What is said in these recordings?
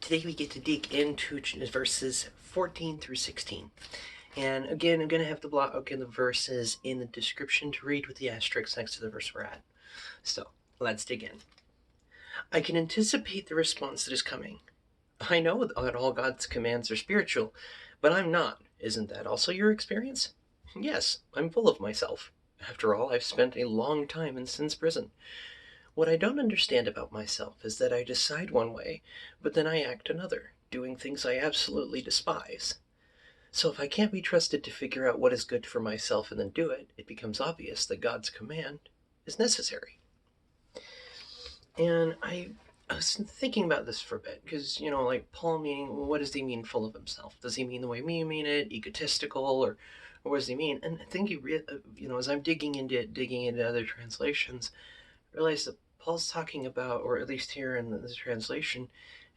Today we get to dig into verses 14 through 16. And again, I'm going to have to block in the verses in the description to read with the asterisk next to the verse we're at. So, let's dig in. I can anticipate the response that is coming. I know that all God's commands are spiritual, but I'm not. Isn't that also your experience? Yes, I'm full of myself. After all, I've spent a long time in sin's prison. What I don't understand about myself is that I decide one way, but then I act another, doing things I absolutely despise. So if I can't be trusted to figure out what is good for myself and then do it, it becomes obvious that God's command is necessary. And I was thinking about this for a bit, because, like Paul meaning, well, what does he mean full of himself? Does he mean the way we mean it, egotistical, or what does he mean? And I think as I'm digging into other translations, I realized that Paul's talking about, or at least here in this translation,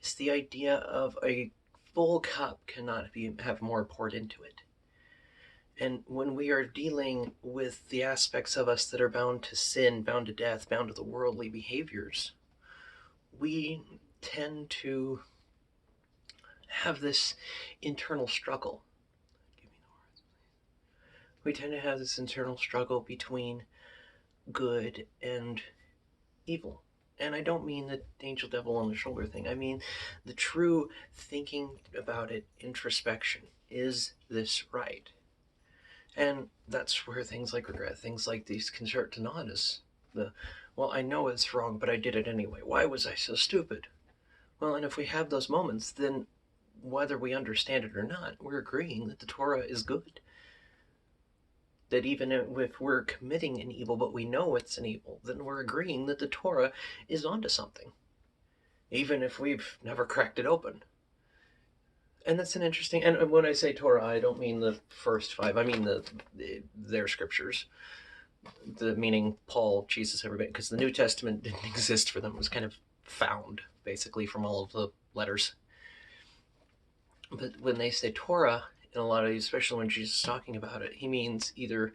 is the idea of a full cup cannot have more poured into it. And when we are dealing with the aspects of us that are bound to sin, bound to death, bound to the worldly behaviors, we tend to have this internal struggle. We tend to have this internal struggle between good and evil. And I don't mean the angel devil on the shoulder thing. I mean the true thinking about it, introspection. Is this right? And that's where things like regret, things like these can start to nod us. Well, I know it's wrong, but I did it anyway. Why was I so stupid? Well, and if we have those moments, then whether we understand it or not, we're agreeing that the Torah is good. That even if we're committing an evil, but we know it's an evil, then we're agreeing that the Torah is onto something, even if we've never cracked it open. And that's an interesting, and when I say Torah, I don't mean the first five, I mean their scriptures, meaning Paul, Jesus, everybody, because the New Testament didn't exist for them. It was kind of found, basically, from all of the letters. But when they say Torah, in a lot of these, especially when Jesus is talking about it, he means either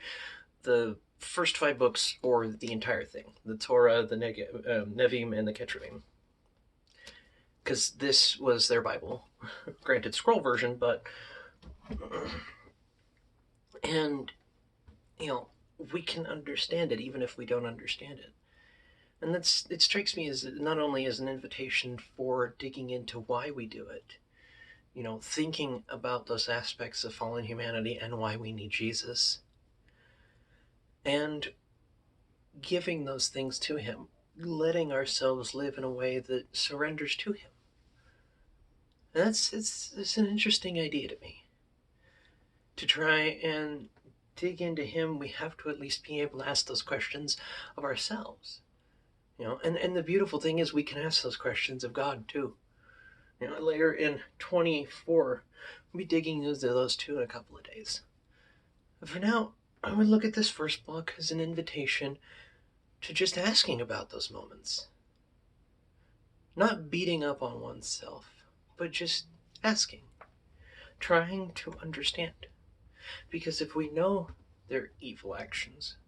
the first five books or the entire thing. The Torah, the Nevi'im, and the Ketuvim. Because this was their Bible. Granted, scroll version, but... And, we can understand it even if we don't understand it. And it strikes me as not only as an invitation for digging into why we do it, thinking about those aspects of fallen humanity and why we need Jesus, and giving those things to him, letting ourselves live in a way that surrenders to him. And it's an interesting idea to me. To try and dig into him, we have to at least be able to ask those questions of ourselves. And the beautiful thing is we can ask those questions of God too. Later in 24, we'll be digging into those too in a couple of days. But for now, I would look at this first book as an invitation to just asking about those moments. Not beating up on oneself, but just asking. Trying to understand. Because if we know they're evil actions,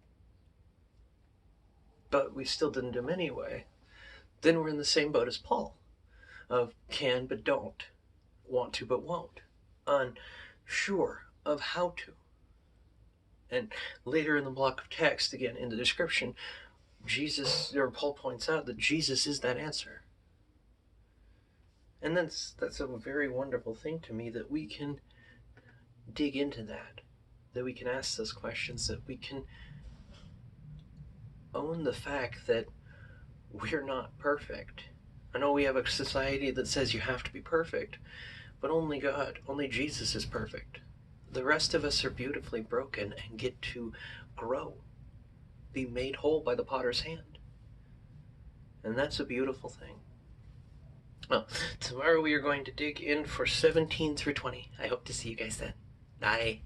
but we still didn't do them anyway, then we're in the same boat as Paul. Of can but don't, want to but won't, unsure of how to. And later in the block of text, again in the description, Paul points out that Jesus is that answer. And that's a very wonderful thing to me, that we can dig into that we can ask those questions, that we can own the fact that we're not perfect. I know we have a society that says you have to be perfect, but only God, only Jesus is perfect. The rest of us are beautifully broken and get to grow, be made whole by the potter's hand. And that's a beautiful thing. Well, tomorrow we are going to dig in for 17 through 20. I hope to see you guys then. Bye.